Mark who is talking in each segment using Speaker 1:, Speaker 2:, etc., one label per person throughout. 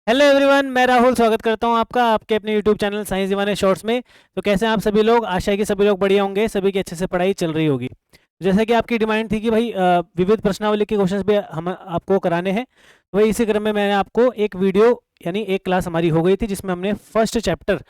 Speaker 1: Hello everyone, मैं राहुल स्वागत करता हूं आपका आपके अपने यूट्यूब चैनल साइंस दीवाने शॉर्ट्स में। तो कैसे हैं आप सभी लोग? आशा है कि सभी लोग बढ़िया होंगे, सभी की अच्छे से पढ़ाई चल रही होगी। जैसे कि आपकी डिमांड थी कि भाई विविध प्रश्नावली के क्वेश्चंस भी हम आपको कराने हैं, तो वही इसी क्रम में मैंने आपको एक वीडियो यानी एक क्लास हमारी हो गई थी जिसमें हमने फर्स्ट चैप्टर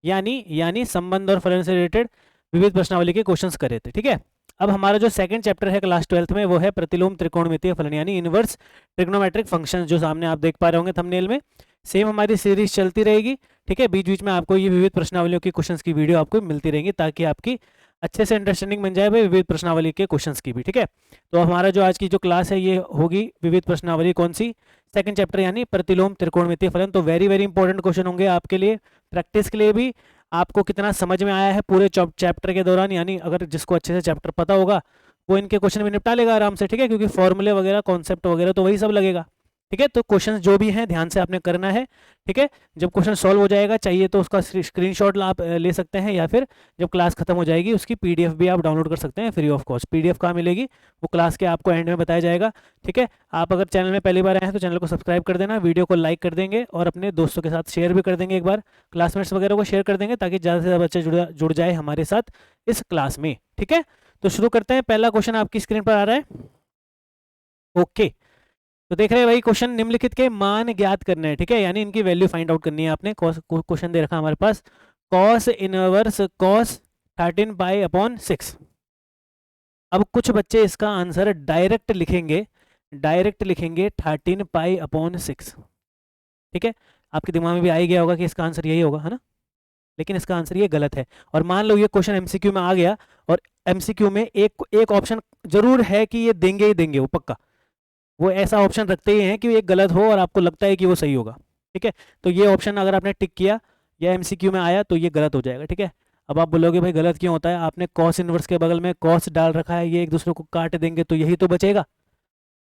Speaker 1: यानी संबंध और फलन से रिलेटेड विविध प्रश्नावली के क्वेश्चंस करे थे। ठीक है, अब हमारा जो सेकंड चैप्टर है क्लास 12th में वो है प्रतिलोम त्रिकोणमितीय फलन यानी इनवर्स ट्रिग्नोमेट्रिक फंक्शन, जो सामने आप देख पा रहे होंगे थंबनेल में। सेम हमारी सीरीज चलती रहेगी। ठीक है, बीच बीच में आपको ये विविध प्रश्नावलियों की क्वेश्चंस की वीडियो आपको मिलती रहेंगी ताकि आपकी अच्छे से अंडरस्टैंडिंग बन जाए भाई विविध प्रश्नावली के क्वेश्चंस की भी। ठीक है, तो हमारा जो आज की जो क्लास है ये होगी विविध प्रश्नावली कौन सी, सेकंड चैप्टर यानी प्रतिलोम त्रिकोणमितीय फलन। तो वेरी वेरी इंपॉर्टेंट क्वेश्चन होंगे आपके लिए, प्रैक्टिस के लिए भी। आपको कितना समझ में आया है पूरे चैप्टर के दौरान, यानी अगर जिसको अच्छे से चैप्टर पता होगा वो इनके क्वेश्चन भी निपटा लेगा आराम से। ठीक है, क्योंकि फॉर्मूले वगैरह कॉन्सेप्ट वगैरह तो वही सब लगेगा। ठीक है, तो क्वेश्चन जो भी हैं ध्यान से आपने करना है। ठीक है, जब क्वेश्चन सॉल्व हो जाएगा चाहिए तो उसका स्क्रीनशॉट आप ले सकते हैं, या फिर जब क्लास खत्म हो जाएगी उसकी पीडीएफ भी आप डाउनलोड कर सकते हैं फ्री ऑफ कॉस्ट। पीडीएफ कहाँ मिलेगी, वो क्लास के आपको एंड में बताया जाएगा। ठीक है, आप अगर चैनल में पहली बार आए हैं तो चैनल को सब्सक्राइब कर देना, वीडियो को लाइक कर देंगे और अपने दोस्तों के साथ शेयर भी कर देंगे, एक बार क्लासमेट्स वगैरह को शेयर कर देंगे ताकि ज़्यादा से ज़्यादा बच्चे जुड़ जाए हमारे साथ इस क्लास में। ठीक है, तो शुरू करते हैं। पहला क्वेश्चन आपकी स्क्रीन पर आ रहा है। ओके, तो देख रहे हैं भाई, क्वेश्चन निम्नलिखित के मान ज्ञात करने हैं। ठीक है, यानी इनकी वैल्यू फाइंड आउट करनी है आपने। क्वेश्चन दे रखा हमारे पास कॉस इनवर्स कॉस 13 पाई/6। अब कुछ बच्चे इसका आंसर डायरेक्ट लिखेंगे, 13 पाई/6। ठीक है, आपके दिमाग में भी आ ही गया होगा कि इसका आंसर यही होगा, है ना। लेकिन इसका आंसर ये गलत है। और मान लो ये क्वेश्चन एमसीक्यू में आ गया, और एमसीक्यू में एक एक ऑप्शन जरूर है कि ये देंगे ही देंगे, वो पक्का। वो ऐसा ऑप्शन रखते ही हैं कि एक गलत हो और आपको लगता है कि वो सही होगा। ठीक है, तो ये ऑप्शन अगर आपने टिक किया या एमसीक्यू में आया तो ये गलत हो जाएगा। ठीक है, अब आप बोलोगे भाई गलत क्यों होता है, आपने कॉस इनवर्स के बगल में कॉस डाल रखा है, ये एक दूसरे को काट देंगे तो यही तो बचेगा।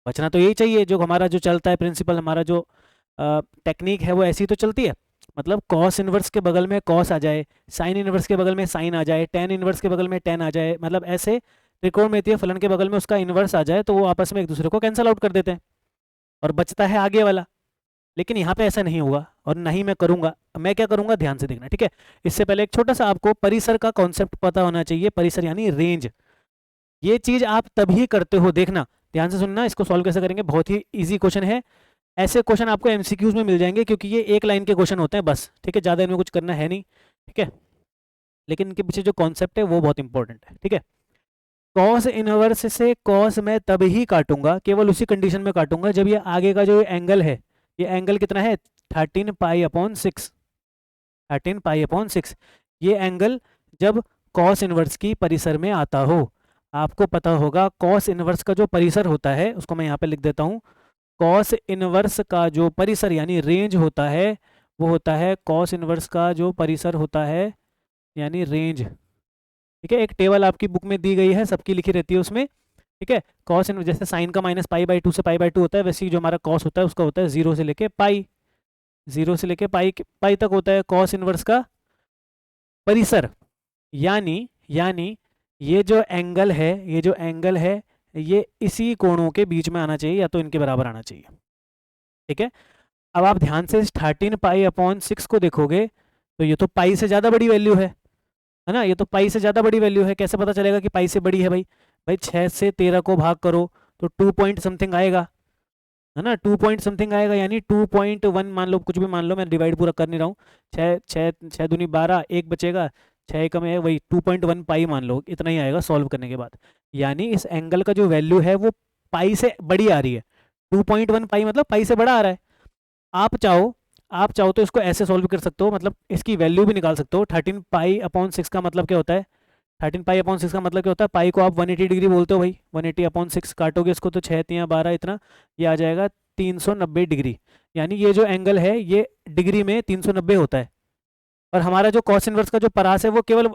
Speaker 1: बचना तो यही चाहिए, जो हमारा जो चलता है प्रिंसिपल, हमारा जो टेक्निक है वो ऐसी तो चलती है। मतलब कॉस इनवर्स के बगल में कॉस आ जाए, साइन इनवर्स के बगल में साइन आ जाए, टेन इनवर्स के बगल में टेन आ जाए, मतलब ऐसे त्रिकोणमितीय फलन के बगल में उसका इनवर्स आ जाए तो वो आपस में एक दूसरे को कैंसल आउट कर देते हैं और बचता है आगे वाला। लेकिन यहाँ पे ऐसा नहीं होगा और ना ही मैं करूंगा। मैं क्या करूंगा, ध्यान से देखना। ठीक है, इससे पहले एक छोटा सा आपको परिसर का कॉन्सेप्ट पता होना चाहिए। परिसर यानी रेंज। ये चीज आप तभी करते हो, देखना ध्यान से सुनना। इसको सॉल्व कैसे करेंगे, बहुत ही इजी क्वेश्चन है। ऐसे क्वेश्चन आपको एमसीक्यूज में मिल जाएंगे क्योंकि ये एक लाइन के क्वेश्चन होते हैं बस। ठीक है, ज़्यादा इनमें कुछ करना है नहीं। ठीक है, लेकिन इनके पीछे जो कॉन्सेप्ट है वो बहुत इंपॉर्टेंट है। ठीक है, कॉस इनवर्स से कॉस मैं तब ही काटूंगा, केवल उसी कंडीशन में काटूंगा जब ये आगे का जो एंगल है, ये एंगल कितना है 13 पाई/6। 13 पाई/6 ये एंगल जब कॉस इनवर्स की परिसर में आता हो। आपको पता होगा कॉस इनवर्स का जो परिसर होता है उसको मैं यहाँ पे लिख देता हूँ। कॉस इनवर्स का जो परिसर यानी रेंज होता है वो होता है, कॉस इनवर्स का जो परिसर होता है यानी रेंज। ठीक है, एक टेबल आपकी बुक में दी गई है, सबकी लिखी रहती है उसमें। ठीक है, कॉस इनवर्स जैसे साइन का -पाई/2 से पाई/2 होता है, वैसे ही जो हमारा कॉस होता है उसका होता है 0 से लेके पाई, 0 से लेके पाई पाई तक होता है कॉस इनवर्स का परिसर। यानी ये जो एंगल है, ये जो एंगल है ये इसी कोणों के बीच में आना चाहिए या तो इनके बराबर आना चाहिए। ठीक है, अब आप ध्यान से 13 पाई/6 को देखोगे तो ये तो पाई से ज़्यादा बड़ी वैल्यू है ना। ये तो पाई से ज़्यादा बड़ी वैल्यू है। कैसे पता चलेगा कि पाई से बड़ी है भाई? भाई 6 से 13 को भाग करो तो 2 पॉइंट समथिंग आएगा, है ना। 2 पॉइंट समथिंग आएगा यानी 2.1 मान लो, कुछ भी मान लो, मैं डिवाइड पूरा कर नहीं रहा हूँ। 6 6 6 दूनी 12, एक बचेगा, 6 एकम है वही 2.1 पाई मान लो, इतना ही आएगा सॉल्व करने के बाद। यानी इस एंगल का जो वैल्यू है वो पाई से बड़ी आ रही है। 2.1 पाई मतलब पाई से बड़ा आ रहा है। आप चाहो तो इसको ऐसे सॉल्व कर सकते हो, मतलब इसकी वैल्यू भी निकाल सकते हो। 13 पाई/6 का मतलब क्या होता है, 13 पाई/6 का मतलब क्या होता है, पाई को आप 180 डिग्री बोलते हो भाई। 180/6 काटोगे इसको तो 6 × 3 = 12, इतना ये आ जाएगा 390 डिग्री। यानी ये जो एंगल है ये डिग्री में 390 होता है। और हमारा जो कॉस इनवर्स का जो परास है वो केवल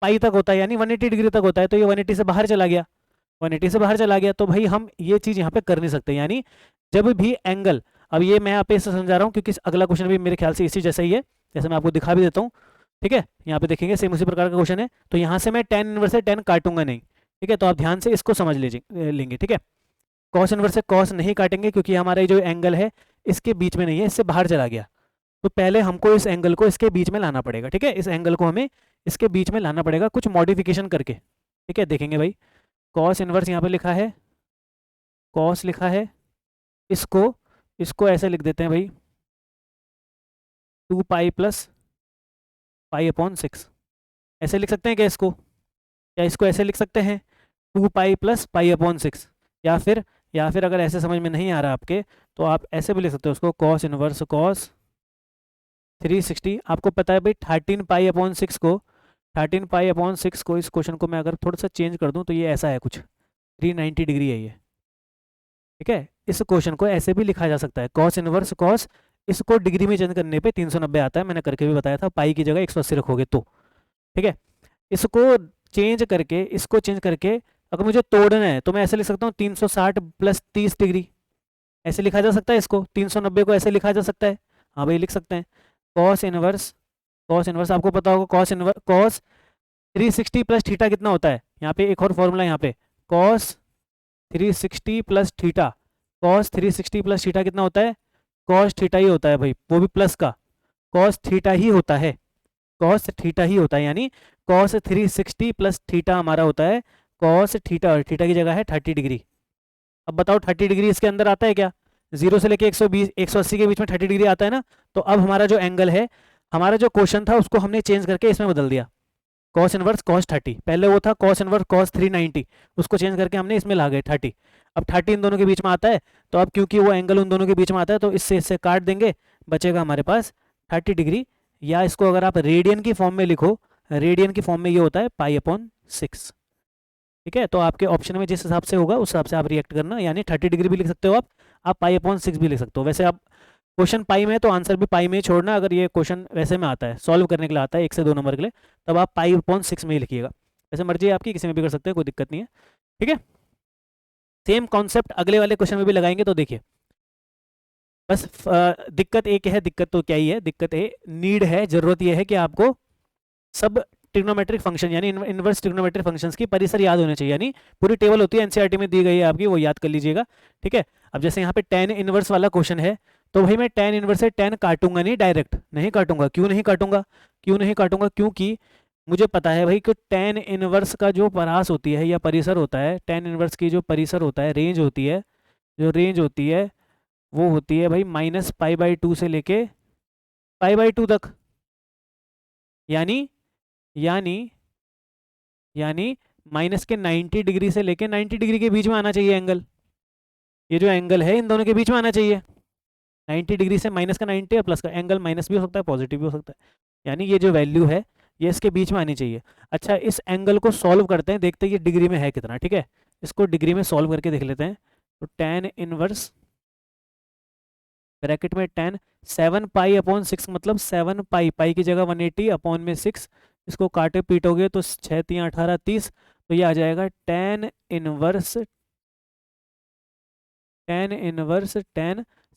Speaker 1: पाई तक होता है, यानी 180 डिग्री तक होता है। तो ये 180 से बाहर चला गया, 180 से बाहर चला गया, तो भाई हम ये चीज़ यहाँ पे कर नहीं सकते। यानी जब भी एंगल, अब ये मैं यहाँ पे इसे समझा रहा हूँ क्योंकि अगला क्वेश्चन भी मेरे ख्याल से इसी जैसा ही है, जैसे मैं आपको दिखा भी देता हूँ। ठीक है, यहाँ पे देखेंगे सेम उसी प्रकार का क्वेश्चन है। तो यहाँ से मैं टेन इनवर्स से टेन काटूंगा नहीं। ठीक है, तो आप ध्यान से इसको समझ लेंगे। ठीक है, कॉस इनवर्स से कॉस नहीं काटेंगे क्योंकि हमारा जो एंगल है इसके बीच में नहीं है, इससे बाहर चला गया। तो पहले हमको इस एंगल को इसके बीच में लाना पड़ेगा, ठीक है, इस एंगल को हमें इसके बीच में लाना पड़ेगा कुछ मॉडिफिकेशन करके, ठीक है। देखेंगे भाई, कॉस इनवर्स यहाँ पे लिखा है, कॉस लिखा है, इसको इसको ऐसे लिख देते हैं भाई, 2 पाई प्लस पाई अपॉन 6, ऐसे लिख सकते हैं क्या इसको, या इसको ऐसे लिख सकते हैं 2 पाई प्लस पाई अपॉन 6, या फिर अगर ऐसे समझ में नहीं आ रहा आपके, तो आप ऐसे भी लिख सकते हो उसको, कॉस इनवर्स कॉस 360। आपको पता है भाई 13 पाई अपॉन 6 को, 13 पाई अपॉन 6 को, इस क्वेश्चन को मैं अगर थोड़ा सा चेंज कर दूं तो ये ऐसा है कुछ, 390 डिग्री है ये, ठीक है। इस क्वेश्चन को ऐसे भी लिखा जा सकता है, कॉस इनवर्स कॉस, इसको डिग्री में चेंज करने पे 390 आता है, मैंने करके भी बताया था, पाई की जगह 180 रखोगे तो, ठीक है। इसको इसको चेंज करके अगर मुझे तोड़ना है तो मैं ऐसे लिख सकता हूँ 360 प्लस 30 डिग्री, ऐसे लिखा जा सकता है इसको, 390 को ऐसे लिखा जा सकता है, हाँ भाई लिख सकते हैं। कॉस इनवर्स आपको पता होगा, कॉस 360 प्लस थीटा कितना होता है, यहाँ पे एक और फॉर्मूला, यहाँ पे cos 360 plus theta, cos 360 plus theta कितना होता है, कॉस थीटा ही होता है भाई, वो भी प्लस का, कॉस थीटा ही होता है, कॉस थीटा ही होता है, यानी कॉस 360 प्लस थीटा हमारा होता है कॉस थीटा, और थीटा की जगह है 30 डिग्री। अब बताओ 30 डिग्री इसके अंदर आता है क्या, 0 से लेके 120 180 के बीच में 30 डिग्री आता है ना, तो अब हमारा जो एंगल है, हमारा जो क्वेश्चन था उसको हमने चेंज करके इसमें बदल दिया, कॉस इनवर्स कॉस 30, पहले वो था कॉस इनवर्स कॉस 390, उसको चेंज करके हमने इसमें ला गए 30। अब 30 इन दोनों के बीच में आता है, तो अब क्योंकि वो एंगल उन दोनों के बीच में आता है, तो इससे काट देंगे, बचेगा हमारे पास 30 डिग्री, या इसको अगर आप रेडियन की फॉर्म में लिखो, रेडियन की फॉर्म में ये होता है पाई अपॉन 6, ठीक है। तो आपके ऑप्शन में जिस हिसाब से होगा उस हिसाब से आप रिएक्ट करना, यानी 30 डिग्री भी लिख सकते हो आप पाई अपॉन 6 भी लिख सकते हो। वैसे आप क्वेश्चन पाई में है तो आंसर भी पाई में ही छोड़ना, अगर ये क्वेश्चन वैसे में आता है, सॉल्व करने के लिए आता है 1 से 2 नंबर के लिए, तब आप पाई अपॉन 6 में ही लिखिएगा, वैसे मर्जी है आपकी, किसी में भी कर सकते हैं, कोई दिक्कत नहीं है, ठीक है। सेम कॉन्सेप्ट अगले वाले क्वेश्चन में भी लगाएंगे, तो देखिए बस दिक्कत एक है, दिक्कत तो क्या ही है, दिक्कत है, नीड है, जरूरत यह है कि आपको सब ट्रिग्नोमेट्रिक फंक्शन यानी इनवर्स ट्रिग्नोमेट्रिक फंक्शंस की परिसर याद होने चाहिए, यानी पूरी टेबल होती है एनसीईआरटी में दी गई है आपकी, वो याद कर लीजिएगा, ठीक है। अब जैसे यहाँ पे tan इनवर्स वाला क्वेश्चन है, तो भाई मैं tan इनवर्स से tan काटूंगा नहीं, डायरेक्ट नहीं काटूंगा, क्यों नहीं काटूंगा, क्योंकि मुझे पता है भाई कि tan इनवर्स का जो परास होती है या परिसर होता है, tan इनवर्स की जो परिसर होता है, रेंज होती है, जो रेंज होती है वो होती है भाई -π/2 से लेके π/2 तक, यानी यानी यानी माइनस के 90 डिग्री से लेके 90 डिग्री के बीच में आना चाहिए एंगल, ये जो एंगल है इन दोनों के बीच में आना चाहिए, 90 डिग्री से माइनस का 90 और प्लस का, एंगल माइनस भी हो सकता है पॉजिटिव भी हो सकता है, यानी ये जो वैल्यू है ये इसके बीच में आनी चाहिए। अच्छा, इस एंगल को सॉल्व करते हैं, देखते हैं ये डिग्री में है कितना, ठीक है, इसको डिग्री में सॉल्व करके देख लेते हैं। तो tan इनवर्स ब्रैकेट में tan 7 पाई/6 मतलब 7 पाई, पाई की जगह 180 अपॉन में 6, इसको काटे पीटोगे तो 6 3 18 30, तो ये आ जाएगा tan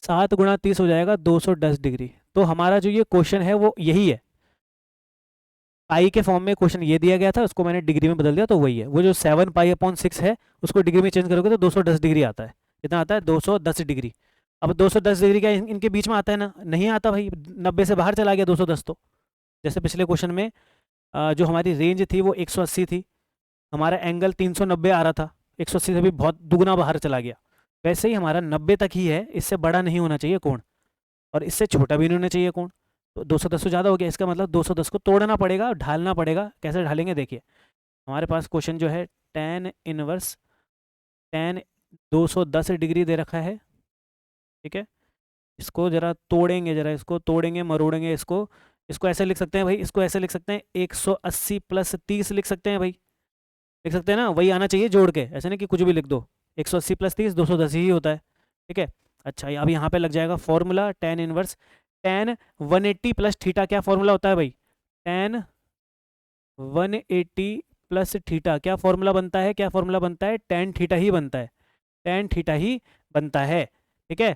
Speaker 1: 7 गुणा 30 हो जाएगा 210 डिग्री। तो हमारा जो ये क्वेश्चन है वो यही है, पाई के फॉर्म में क्वेश्चन ये दिया गया था, उसको मैंने डिग्री में बदल दिया, तो वही है, वो जो 7 पाई/6 है उसको डिग्री में चेंज करोगे तो 210 डिग्री आता है, कितना आता है 210 डिग्री। अब 210 डिग्री का इनके बीच में आता है ना, नहीं आता भाई, 90 से बाहर चला गया 210, तो जैसे पिछले क्वेश्चन में जो हमारी रेंज थी वो 180 थी, हमारा एंगल 390 आ रहा था, 180 से भी बहुत दुगना बाहर चला गया, वैसे ही हमारा 90 तक ही है, इससे बड़ा नहीं होना चाहिए कोण, और इससे छोटा भी नहीं होना चाहिए कोण, तो 210 से ज़्यादा हो गया, इसका मतलब 210 को तोड़ना पड़ेगा, ढालना पड़ेगा, कैसे ढालेंगे देखिए, हमारे पास क्वेश्चन जो है tan इनवर्स tan 210 डिग्री दे रखा है, ठीक है, इसको जरा तोड़ेंगे, जरा इसको तोड़ेंगे मरोड़ेंगे, इसको ऐसे लिख सकते हैं भाई, इसको ऐसे लिख सकते हैं 180 + 30 लिख सकते हैं भाई, लिख सकते हैं ना, वही आना चाहिए जोड़ के, ऐसे नहीं कि कुछ भी लिख दो, 180 + 30 210 ही होता है, ठीक है। अच्छा, अब यहाँ पे लग जाएगा formula tan inverse, tan 180 plus theta, क्या फॉर्मूला होता है भाई, tan 180 प्लस थीटा क्या फॉर्मूला बनता है, क्या फॉर्मूला बनता है, tan थीटा ही बनता है, tan थीटा ही बनता है, ठीक है।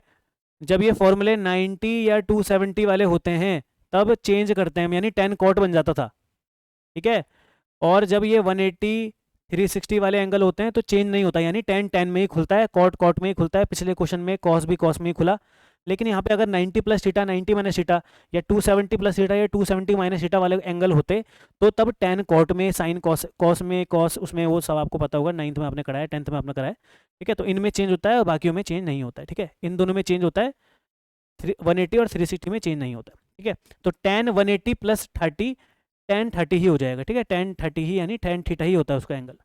Speaker 1: जब ये फॉर्मूले 90 या 270 वाले होते हैं तब चेंज करते हैं, यानी tan cot बन जाता था, ठीक है, और जब ये 180 360 वाले एंगल होते हैं तो चेंज नहीं होता, यानी tan tan में ही खुलता है, cot cot में ही खुलता है, पिछले क्वेश्चन में cos भी cos में ही खुला, लेकिन यहाँ पे अगर 90 प्लस थीटा 90 माइनस थीटा या 270 प्लस थीटा या 270 माइनस थीटा वाले एंगल होते तो तब टेन कॉट में साइन कॉस कॉस में कॉस उसमें वो सब आपको पता होगा, 9th में आपने कराया 10th में आपने कराया, ठीक है। तो इनमें चेंज होता है और बाकियों में चेंज नहीं होता है, ठीक है। इन दोनों में चेंज होता है, 180 और 360 में चेंज नहीं होता, ठीक है। तो टेन 180 प्लस 30 टेन 30 ही हो जाएगा, ठीक है। टेन 30 ही यानी टेन थीटा ही होता है उसका एंगल,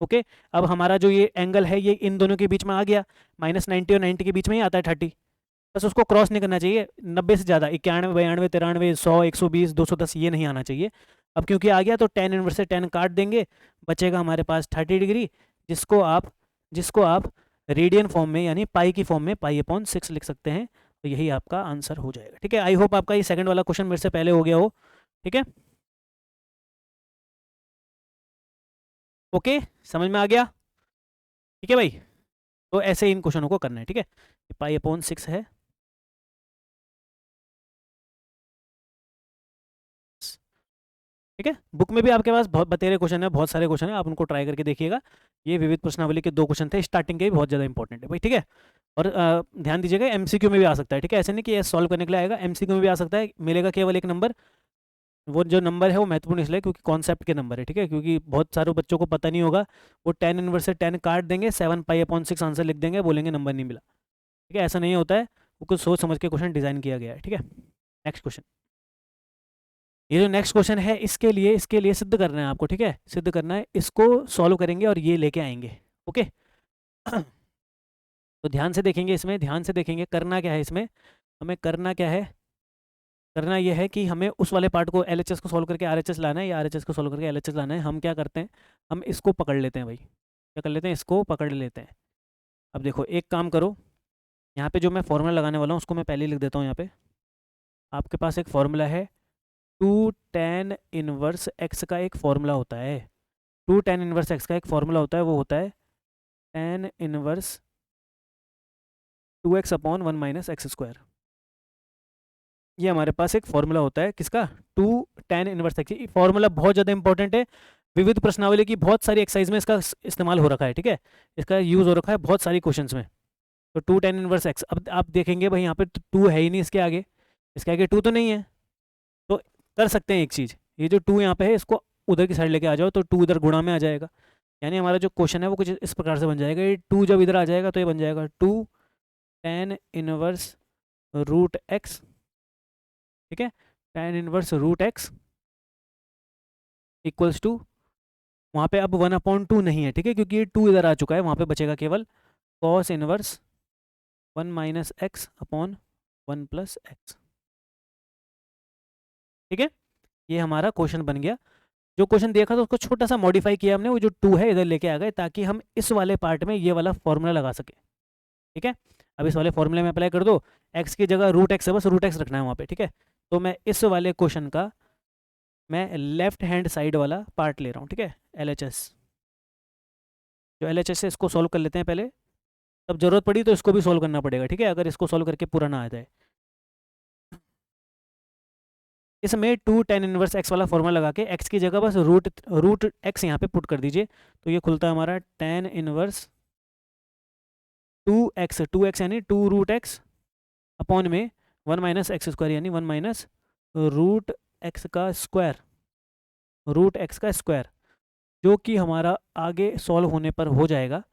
Speaker 1: ओके। अब हमारा जो ये एंगल है ये इन दोनों के बीच में आ गया, -90 और 90 के बीच में ही आता है 30, बस उसको क्रॉस नहीं करना चाहिए, 90 से ज़्यादा 91 92 93 100 120 210 ये नहीं आना चाहिए। अब क्योंकि आ गया तो टेन इनवर्स से टेन काट देंगे, बचेगा हमारे पास 30 डिग्री, जिसको आप रेडियन फॉर्म में यानी पाई की फॉर्म में पाई/6 लिख सकते हैं। तो यही आपका आंसर हो जाएगा, ठीक है। आई होप आपका ये सेकंड वाला क्वेश्चन मेरे से पहले हो गया हो, ठीक है। ओके, समझ में आ गया, ठीक है भाई। तो ऐसे इन क्वेश्चनों को करना है, ठीक है। पाई/6 है, ठीक है। बुक में भी आपके पास बहुत बतेरे क्वेश्चन है, बहुत सारे क्वेश्चन है, आप उनको ट्राई करके देखिएगा। ये विविध प्रश्नावली के 2 क्वेश्चन थे, स्टार्टिंग के भी बहुत ज़्यादा इंपॉर्टेंट है भाई, ठीक है। और ध्यान दीजिएगा एमसीक्यू में भी आ सकता है, ठीक है। ऐसे नहीं कि ये सॉल्व करने के लिए आएगा, एमसीक्यू में भी आ सकता है, मिलेगा केवल एक नंबर। वो जो नंबर है वो महत्वपूर्ण इसलिए क्योंकि कॉन्सेप्ट के नंबर है, ठीक है। क्योंकि बहुत सारे बच्चों को पता नहीं होगा, वो टेन इनवर्स से टेन काट देंगे, 7 पाई/6 आंसर लिख देंगे, बोलेंगे नंबर नहीं मिला, ठीक है। ऐसा नहीं होता है, वो कुछ सोच समझ के क्वेश्चन डिजाइन किया गया है, ठीक है। नेक्स्ट क्वेश्चन, ये जो नेक्स्ट क्वेश्चन है इसके लिए सिद्ध करना है आपको, ठीक है। सिद्ध करना है, इसको सॉल्व करेंगे और ये लेके आएंगे, ओके। तो ध्यान से देखेंगे, इसमें ध्यान से देखेंगे करना क्या है इसमें, हमें करना क्या है। करना ये है कि हमें उस वाले पार्ट को एलएचएस को सॉल्व करके आरएचएस लाना है, या आरएचएस को सॉल्व करके एलएचएस लाना है। हम क्या करते हैं, हम इसको पकड़ लेते हैं भाई, क्या कर लेते हैं, इसको पकड़ लेते हैं। अब देखो एक काम करो, यहाँ पे जो मैं फॉर्मूला लगाने वाला हूँ उसको मैं पहले ही लिख देता हूँ। यहाँ पे आपके पास एक फॉर्मूला है, टू टेन इनवर्स एक्स का एक फॉर्मूला होता है, टू टेन इनवर्स एक्स का एक फॉर्मूला होता है, वो होता है टेन इनवर्स 2x/1 - x²। ये हमारे पास एक फॉर्मूला होता है किसका, two tan inverse x. Formula बहुत ज़्यादा इंपॉर्टेंट है, विविध प्रश्नावली की बहुत सारी एक्सरसाइज में इसका इस्तेमाल हो रखा है, ठीक है। इसका यूज़ हो रखा है बहुत सारी क्वेश्चंस में। तो टू टेन इनवर्स एक्स, अब आप देखेंगे भाई यहाँ पे टू है ही नहीं, इसके आगे टू तो नहीं है। तो कर सकते हैं एक चीज़, ये जो टू यहाँ पे है इसको उधर की साइड लेके आ जाओ, तो टू इधर गुणा में आ जाएगा, यानी हमारा जो क्वेश्चन है वो कुछ इस प्रकार से बन जाएगा। ये टू जब इधर आ जाएगा तो ये बन जाएगा two tan inverse root x, ठीक है। Tan inverse root x equals to, वहाँ पे अब 1/2 नहीं है, ठीक है, क्योंकि ये टू इधर आ चुका है, वहाँ पे बचेगा केवल कॉस इनवर्स 1 - x/1 + x, ठीक है। ये हमारा क्वेश्चन बन गया। जो क्वेश्चन देखा था उसको छोटा सा मॉडिफाई किया हमने, वो जो टू है इधर लेके आ गए ताकि हम इस वाले पार्ट में ये वाला फॉर्मूला लगा सके, ठीक है। अब इस वाले फॉर्मूले में अप्लाई कर दो, एक्स की जगह रूट एक्स है, बस रूट एक्स रखना है वहाँ पे, ठीक है। तो मैं इस वाले क्वेश्चन का मैं लेफ्ट हैंड साइड वाला पार्ट ले रहा हूँ, ठीक है, एलएचएस। जो एलएचएस है इसको सॉल्व कर लेते हैं पहले, तब जरूरत पड़ी तो इसको भी सॉल्व करना पड़ेगा, ठीक है, अगर इसको सॉल्व करके पूरा ना आ जाए। इसमें टू टेन इनवर्स एक्स वाला फॉर्मूला लगा के एक्स की जगह बस रूट रूट एक्स यहाँ पे पुट कर दीजिए, तो ये खुलता है हमारा टेन इनवर्स 2x यानी टू रूट एक्स अपॉन में 1 - x² यानी 1 - रूट एक्स का स्क्वायर, रूट एक्स का स्क्वायर, जो कि हमारा आगे सॉल्व होने पर हो जाएगा।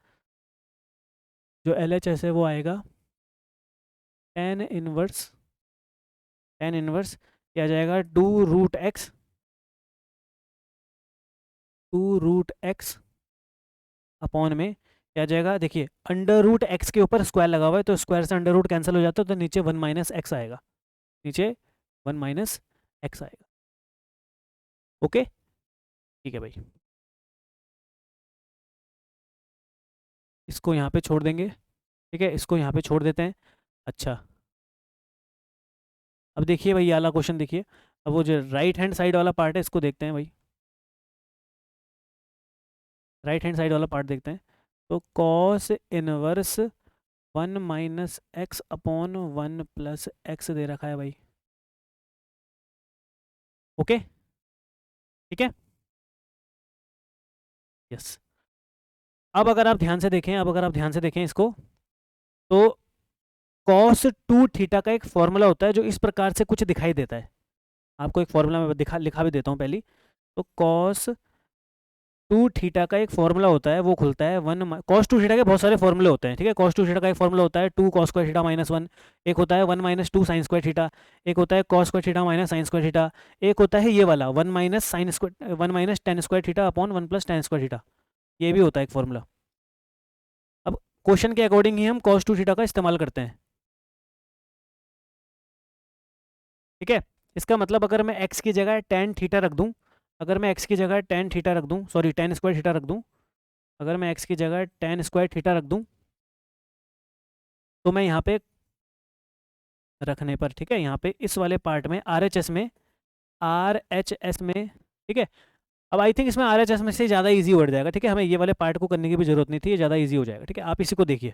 Speaker 1: जो एल एच एस है वो आएगा टेन इनवर्स, टेन इनवर्स क्या आ जाएगा, टू रूट एक्स अपॉन में क्या आ जाएगा, देखिए अंडर रूट एक्स के ऊपर स्क्वायर लगा हुआ है, तो स्क्वायर से अंडर रूट कैंसिल हो जाता है, तो नीचे 1 - x आएगा, नीचे 1 - x आएगा, ओके, ठीक है भाई। इसको यहाँ पे छोड़ देंगे, ठीक है, इसको यहाँ पे छोड़ देते हैं। अच्छा, अब देखिए भाई ये वाला क्वेश्चन देखिए, अब वो जो राइट हैंड साइड वाला पार्ट है इसको देखते हैं भाई, राइट हैंड साइड वाला पार्ट देखते हैं। तो कॉस इनवर्स 1 - x/1 + x दे रखा है भाई, ओके, ठीक है, यस। अब अगर आप ध्यान से देखें, अब अगर आप ध्यान से देखें इसको, तो कॉस टू थीटा का एक फॉर्मूला होता है जो इस प्रकार से कुछ दिखाई देता है। आपको एक फॉर्मूला मैं लिखा भी देता हूँ पहले। तो कॉस टू थीटा का एक फॉर्मूला होता है, वो खुलता है कॉस टू थीटा के बहुत सारे फॉर्मूले होते हैं, ठीक है। कॉस टू थीटा का एक फॉर्मूला होता है 2 cos² थीटा -1, एक होता है 1 - 2 sin² थीटा, एक होता है cos² थीटा -sin² थीटा, एक होता है ये वाला 1 - tan² theta upon 1 + tan² theta, ये भी होता है एक फॉर्मूला। अब क्वेश्चन के अकॉर्डिंग ही हम cos टू थीटा का इस्तेमाल करते हैं, ठीक है। इसका मतलब अगर मैं x की जगह tan थीटा रख दूं, अगर मैं x की जगह tan थीटा रख दूं, सॉरी tan² थीटा रख दूं, अगर मैं x की जगह tan² थीटा रख दूं, तो मैं यहाँ पे रखने पर, ठीक है, यहाँ पे इस वाले पार्ट में RHS में, ठीक है। अब आई थिंक इसमें RHS में से ज़्यादा इजी बढ़ जाएगा, ठीक है। हमें ये वाले पार्ट को करने की भी जरूरत नहीं थी, ये ज़्यादा इजी हो जाएगा, ठीक है। आप इसी को देखिए,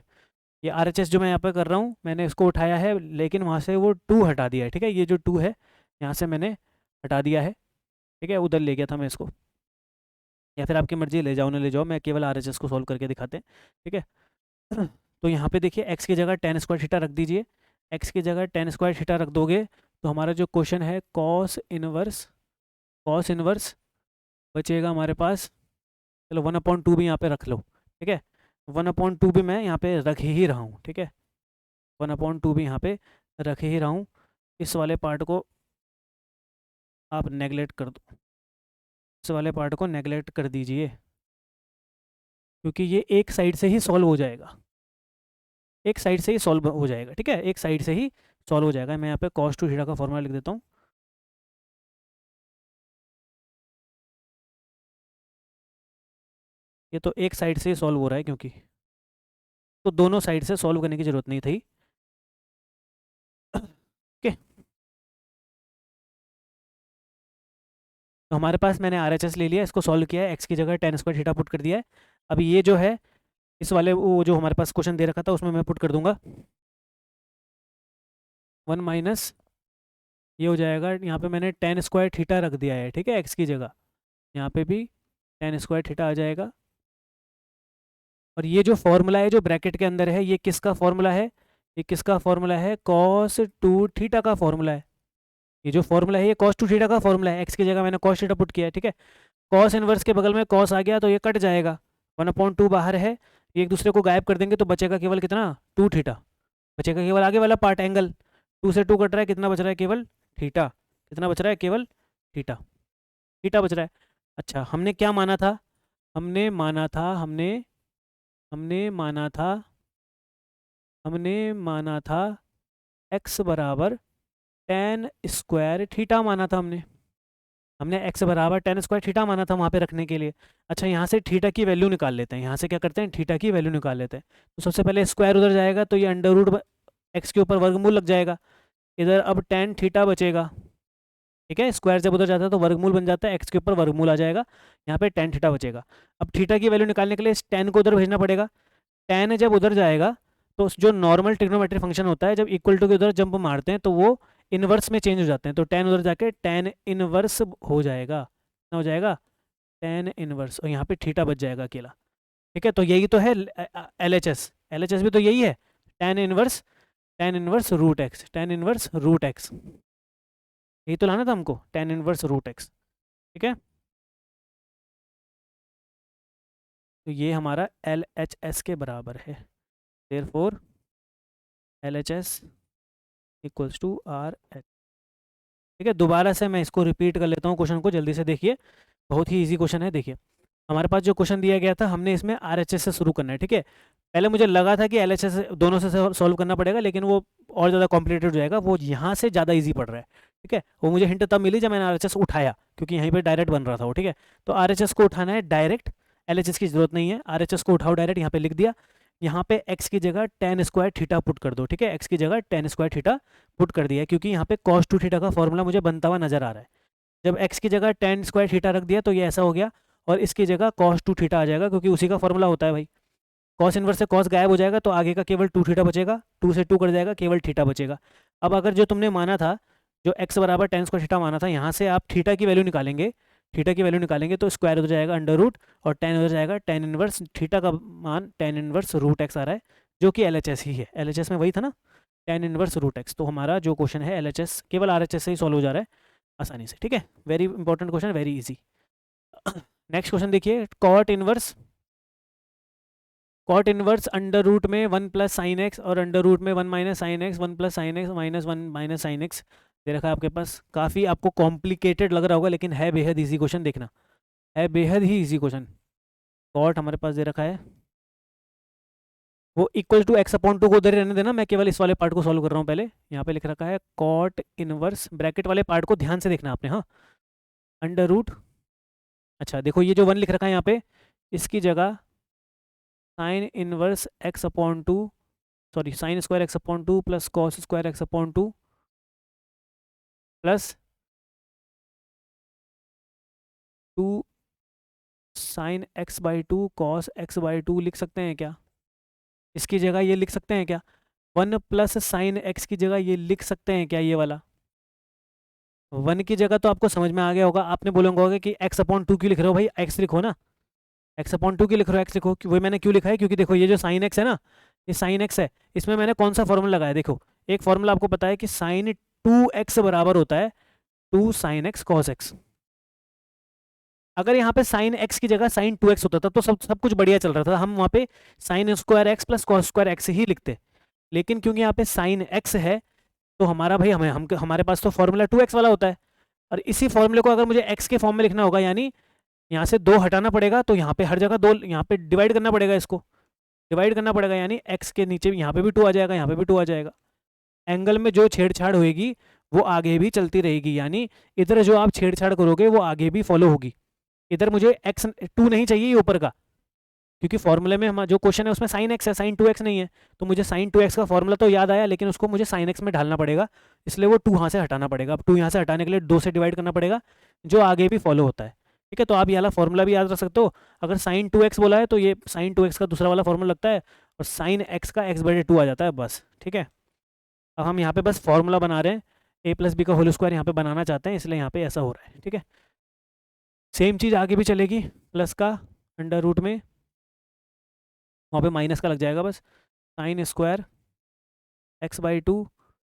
Speaker 1: ये RHS जो मैं यहाँ पे कर रहा हूँ, मैंने इसको उठाया है लेकिन वहाँ से वो 2 हटा दिया है, ठीक है। ये जो 2 है यहाँ से मैंने हटा दिया है, ठीक है, उधर ले गया था मैं इसको, या फिर आपकी मर्जी, ले जाओ ना ले जाओ, मैं केवल RHS को सॉल्व करके दिखाते हैं, ठीक है। तो यहाँ पे देखिए x की जगह tan² थीटा रख दीजिए, x की जगह tan² थीटा रख दोगे तो हमारा जो क्वेश्चन है कॉस इनवर्स बचेगा हमारे पास। चलो 1/2 भी यहाँ पे रख लो, ठीक है। 1/2 भी मैं यहाँ पे रख ही रहा हूँ, ठीक है। 1/2 भी यहाँ पे रख ही रहा हूँ। इस वाले पार्ट को आप नेगलेक्ट कर दो, इस वाले पार्ट को नेगलेक्ट कर दीजिए, क्योंकि ये एक साइड से ही सॉल्व हो जाएगा, एक साइड से ही सॉल्व हो जाएगा, ठीक है, एक साइड से ही सॉल्व हो जाएगा। मैं यहाँ पे cos टू थीटा का फॉर्मूला लिख देता हूँ। ये तो एक साइड से ही सॉल्व हो रहा है, क्योंकि तो दोनों साइड से सॉल्व करने की जरूरत नहीं थी, ओके। तो हमारे पास मैंने RHS ले लिया, इसको सॉल्व किया है, x की जगह tan² थीटा पुट कर दिया है। अब ये जो है इस वाले वो जो हमारे पास क्वेश्चन दे रखा था उसमें मैं पुट कर दूंगा 1 माइनस, ये हो जाएगा, यहाँ पे मैंने tan² थीटा रख दिया है, ठीक है, x की जगह, यहाँ पे भी tan² थीटा आ जाएगा। और ये जो फॉर्मूला है जो ब्रैकेट के अंदर है, ये किसका फॉर्मूला है, ये किसका फॉर्मूला है, cos टू थीटा का फॉर्मूला है। ये जो फॉर्मूला है ये cos टू थीटा का फॉर्मूला है, x की जगह मैंने cos थीटा पुट किया है, ठीक है। cos इनवर्स के बगल में cos आ गया तो ये कट जाएगा, 1/2 बाहर है, ये एक दूसरे को गायब कर देंगे तो बचेगा केवल कितना, 2 थीटा, बचेगा केवल आगे वाला पार्ट, एंगल 2 से 2 कट रहा है, कितना बच रहा है, केवल थीटा, कितना बच रहा है, केवल थीटा, थीटा बच रहा है। अच्छा, हमने क्या माना था, हमने माना था हमने हमने माना था हमने माना था x बराबर tan² थीटा माना था हमने, हमने x बराबर tan² थीटा माना था वहाँ पे रखने के लिए। अच्छा, यहाँ से थीटा की वैल्यू निकाल लेते हैं, यहाँ से क्या करते हैं, थीटा की वैल्यू निकाल लेते हैं। तो सबसे पहले स्क्वायर उधर जाएगा तो ये अंडर रूट x के ऊपर वर्गमूल लग जाएगा, इधर अब tan थीटा बचेगा, ठीक है। स्क्वायर जब उधर जाता है तो वर्गमूल बन जाता है, x के ऊपर वर्गमूल आ जाएगा, यहाँ पे tan थीटा बचेगा। अब थीटा की वैल्यू निकालने के लिए इस tan को उधर भेजना पड़ेगा, tan जब उधर जाएगा तो जो नॉर्मल ट्रिग्नोमेट्री फंक्शन होता है, जब इक्वल टू के उधर जंप मारते हैं तो वो इनवर्स में चेंज हो जाते हैं, तो tan उधर जाके tan इनवर्स हो जाएगा, क्या हो जाएगा, tan इनवर्स, और यहाँ पे थीटा बच जाएगा अकेला, ठीक है। तो यही तो है LHS भी तो यही है, tan इनवर्स रूट एक्स, यही तो लाना था हमको, tan इनवर्स रूट एक्स, ठीक है। तो ये हमारा LHS के बराबर है, therefore LHS equals to RH, ठीक है। दोबारा से मैं इसको रिपीट कर लेता हूँ क्वेश्चन को, जल्दी से देखिए, बहुत ही इजी क्वेश्चन है। देखिए हमारे पास जो क्वेश्चन दिया गया था, हमने इसमें RHS से शुरू करना है, ठीक है। पहले मुझे लगा था कि LHS दोनों से सॉल्व करना पड़ेगा, लेकिन वो और ज़्यादा कॉम्प्लिकेटेड हो जाएगा, वो यहाँ से ज़्यादा इजी पड़ रहा है, ठीक है। वो मुझे हिंट तब मिली जब मैंने RHS उठाया, क्योंकि यहीं पर डायरेक्ट बन रहा था वो, ठीक है। तो RHS को उठाना है डायरेक्ट, LHS की जरूरत नहीं है, RHS को उठाओ डायरेक्ट, यहाँ पे लिख दिया, यहाँ पे x की जगह tan² थीटा पुट कर दो, ठीक है, x की जगह tan² थीटा पुट कर दिया, क्योंकि यहाँ पे cos टू थीटा का फॉर्मूला मुझे बनता हुआ नजर आ रहा है। जब x की जगह tan² थीटा रख दिया तो ये ऐसा हो गया, और इसकी जगह cos टू थीटा आ जाएगा, क्योंकि उसी का फॉर्मूला होता है भाई। cos इनवर्स से cos गायब हो जाएगा तो आगे का केवल 2 थीटा बचेगा, 2 से 2 कर जाएगा, केवल थीटा बचेगा। अब अगर जो तुमने माना था, जो x बराबर tan² थीटा माना था, यहाँ से आप थीटा की वैल्यू निकालेंगे, थीटा की वैल्यू निकालेंगे तो स्क्वायर हो जाएगा अंडर रूट, और tan हो जाएगा tan इनवर्स थीटा का मान tan इनवर्स रूट x आ रहा है, जो कि LHS ही है, LHS में वही था ना, tan इनवर्स रूट एक्स। तो हमारा जो क्वेश्चन है LHS केवल RHS से ही सॉल्व हो जा रहा है आसानी से, ठीक है। Very important question, very easy. Next question देखिए, कॉट इनवर्स अंडर रूट में 1 प्लस साइन एक्स और अंडर रूट में 1 minus sine x, 1 plus sine x minus 1 minus sine x दे रखा है आपके पास। काफ़ी आपको कॉम्प्लिकेटेड लग रहा होगा, लेकिन है बेहद इजी क्वेश्चन, देखना है बेहद ही इजी क्वेश्चन। कॉट हमारे पास दे रखा है, वो equal to x upon two को उधर ही रहने देना, मैं केवल इस वाले पार्ट को सॉल्व कर रहा हूँ पहले। यहाँ पे लिख रखा है कॉट इनवर्स, ब्रैकेट वाले पार्ट को ध्यान से देखना आपने, हाँ। अंडर रूट, अच्छा देखो ये जो 1 लिख रखा है यहाँ पे, इसकी जगह sine inverse x upon to, sorry sine square x upon to plus cos square x upon two plus 2 sign x by two cos x by to लिख सकते हैं क्या? इसकी जगह ये लिख सकते हैं क्या? 1 प्लस साइन एक्स की जगह ये लिख सकते हैं क्या? ये वाला 1 की जगह तो आपको समझ में आ गया होगा, आपने बोलोगे होगा कि एक्स अपॉन टू क्यों लिख रहे हो भाई, एक्स लिखो ना, एक्स अपॉन टू क्यों लिख रहे हो, एक्स लिखो। वही मैंने क्यों लिखा है, क्योंकि देखो ये जो साइन एक्स है ना, ये साइन एक्स है, इसमें मैंने कौन सा फॉर्मूला लगाया, देखो एक फॉर्मूला आपको पता है कि साइन 2x बराबर होता है 2 साइन एक्स कॉस एक्स। अगर यहाँ पे साइन एक्स की जगह साइन 2x होता था तो सब कुछ बढ़िया चल रहा था, हम वहाँ पे sine square x plus cos square x ही लिखते। लेकिन क्योंकि यहाँ पे साइन एक्स है, तो हमारा भाई हमारे पास तो फॉर्मूला 2x वाला होता है, और इसी फॉर्मूले को अगर मुझे x के फॉर्म में लिखना होगा, यानी यहाँ से 2 हटाना पड़ेगा, तो यहाँ पे हर जगह 2, यहाँ पे डिवाइड करना पड़ेगा, इसको डिवाइड करना पड़ेगा, यानी x के नीचे भी यहाँ पे भी 2 आ जाएगा, यहाँ पे भी 2 आ जाएगा। एंगल में जो छेड़छाड़ होएगी वो आगे भी चलती रहेगी, यानी इधर जो आप छेड़छाड़ करोगे वो आगे भी फॉलो होगी। इधर मुझे x2 नहीं चाहिए ये ऊपर का, क्योंकि फॉर्मूले में हम जो क्वेश्चन है उसमें साइन एक्स है, साइन 2x नहीं है, तो मुझे साइन 2x का फॉर्मूला तो याद आया, लेकिन उसको मुझे साइन एक्स में ढालना पड़ेगा, इसलिए वो 2 यहाँ से हटाना पड़ेगा। अब 2 यहाँ से हटाने के लिए 2 से डिवाइड करना पड़ेगा, जो आगे भी फॉलो होता है, ठीक है। तो आप ये वाला फॉर्मूला भी याद रख सकते हो, अगर साइन 2x बोला है तो ये साइन 2x का दूसरा वाला फॉर्मूला लगता है, और साइन एक्स का x/2 आ जाता है, बस, ठीक है। अब हम यहाँ पे बस फॉर्मूला बना रहे हैं, a प्लस बी का होल स्क्वायर यहाँ पे बनाना चाहते हैं, इसलिए यहाँ पे ऐसा हो रहा है, ठीक है। सेम चीज़ आगे भी चलेगी, प्लस का अंडर रूट में, वहाँ पे माइनस का लग जाएगा बस, sign square x/2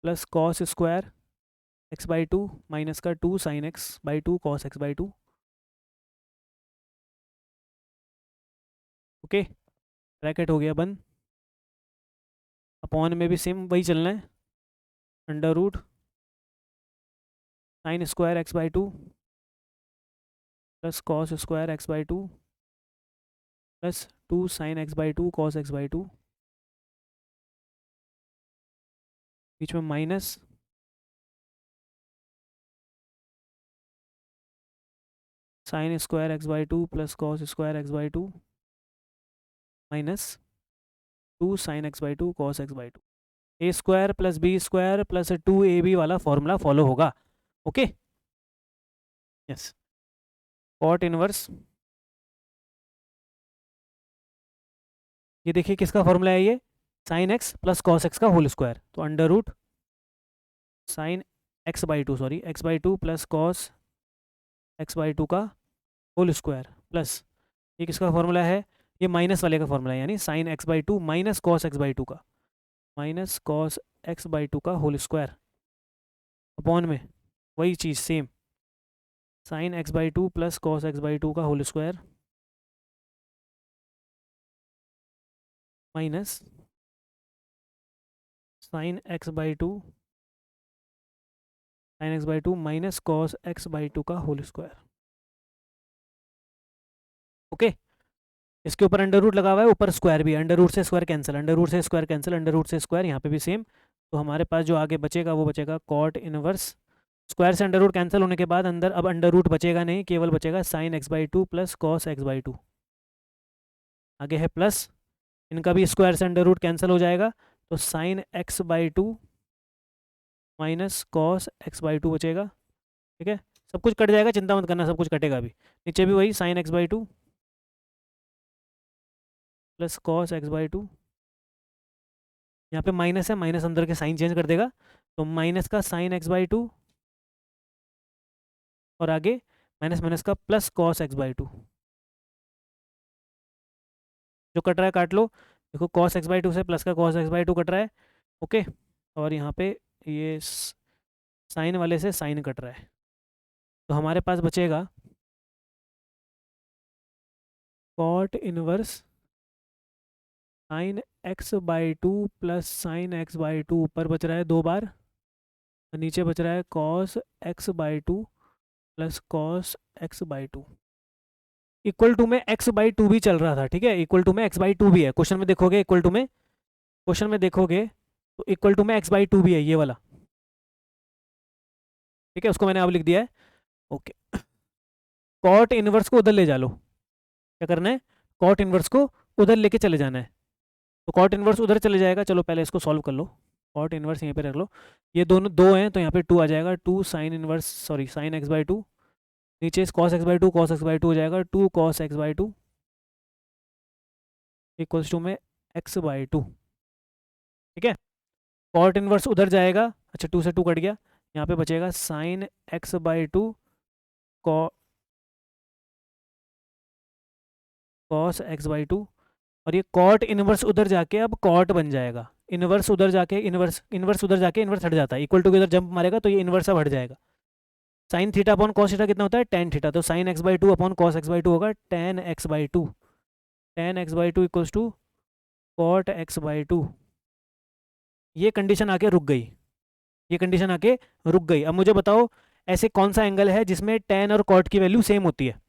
Speaker 1: plus cos square x/2 minus का 2 sine x/2 cos x/2, okay. Bracket हो गया बंद, अपॉन में भी सेम वही चलना है, under root sine square x/2 plus cos square x/2 plus 2 sine x/2 cos x/2, बीच में minus sine square x/2 plus cos square x/2 minus 2 sine x/2 cos x/2, a square plus b square plus 2ab वाला formula follow होगा, okay. Yes, cot inverse, ये देखिए किसका formula है, ये sine x plus cos x का whole square, तो under root sine x/2, sorry x/2 plus cos x/2 का होल स्क्वायर, प्लस ये किसका फॉर्मूला है, ये माइनस वाले का फॉर्मूला है, यानी sign x/2 minus cos x/2 का, माइनस कॉस x/2 का होल स्क्वायर, अपॉन में वही चीज़ same, sine x/2 plus cos x/2 का whole square minus sine x/2 minus cos x/2 का होल स्क्वायर, ओके। इसके ऊपर अंडर रूट लगा हुआ है, ऊपर स्क्वायर भी, अंडर रूट से स्क्वायर कैंसिल, अंडर रूट से स्क्वायर कैंसिल, अंडर रूट से स्क्वायर, यहाँ पे भी सेम। तो हमारे पास जो आगे बचेगा वो बचेगा कॉट इनवर्स, स्क्वायर से अंडर रूट कैंसिल होने के बाद अंदर अब अंडर रूट बचेगा नहीं, केवल बचेगा sign x/2 plus cos x/2, आगे है प्लस, इनका भी स्क्वायर से अंडर रूट कैंसिल हो जाएगा, तो sign x/2 minus cos x/2 बचेगा, ठीक है। सब कुछ कट जाएगा, चिंता मत करना, सब कुछ कटेगा भी, नीचे भी वही sign x/2 plus cos x/2, यहाँ पे माइनस है, माइनस अंदर के साइन चेंज कर देगा, तो माइनस का साइन x/2 और आगे माइनस माइनस का प्लस कॉस x/2, जो कट रहा है काट लो, देखो कॉस x/2 से प्लस का कॉस x/2 कट रहा है, ओके। और यहाँ पे ये साइन वाले से साइन कट रहा है, तो हमारे पास बचेगा cot inverse sine x by two plus sine x by two, ऊपर बच रहा है 2 बार, और नीचे बच रहा है cos x by two plus cos x by two. Equal to में एक्स बाई टू भी चल रहा था, ठीक है, इक्वल टू में एक्स बाई टू भी है, क्वेश्चन में देखोगे इक्वल टू में, क्वेश्चन में देखोगे तो इक्वल टू में एक्स बाई टू भी है ये वाला, ठीक है, उसको मैंने अब लिख दिया है। ओके, कॉट इनवर्स को उधर ले जा लो, क्या करना है, कॉट इनवर्स को उधर लेके चले जाना है, तो कॉट इनवर्स उधर चले जाएगा। चलो पहले इसको सॉल्व कर लो, कॉट इनवर्स यहीं पे रख लो, ये दोनों दो हैं तो यहाँ पे 2 आ जाएगा, 2 sine inverse sorry sine x by two, नीचे cos x by two, cos x by two हो जाएगा 2 cos x by two equals to में एक्स बाई टू, ठीक है। कॉट इनवर्स उधर जाएगा, अच्छा 2 से 2 कट गया, यहाँ पे बचेगा sign x by two cos x by to, और ये कॉट इनवर्स उधर जाके अब कॉट बन जाएगा, इनवर्स उधर जाके इनवर्स, इनवर्स उधर जाके इनवर्स हट जाता है, इक्वल टू के उधर जंप मारेगा तो ये इनवर्स अब हट जाएगा। Sine theta upon cos theta कितना होता है, टेन थीटा, तो sine x by two upon cos x by two होगा tan x by two, tan x by two equals to cot x by two. ये condition आके रुक गई, ये कंडीशन आके रुक गई। अब मुझे बताओ ऐसे कौन सा एंगल है जिसमें टेन और कॉट की वैल्यू सेम होती है,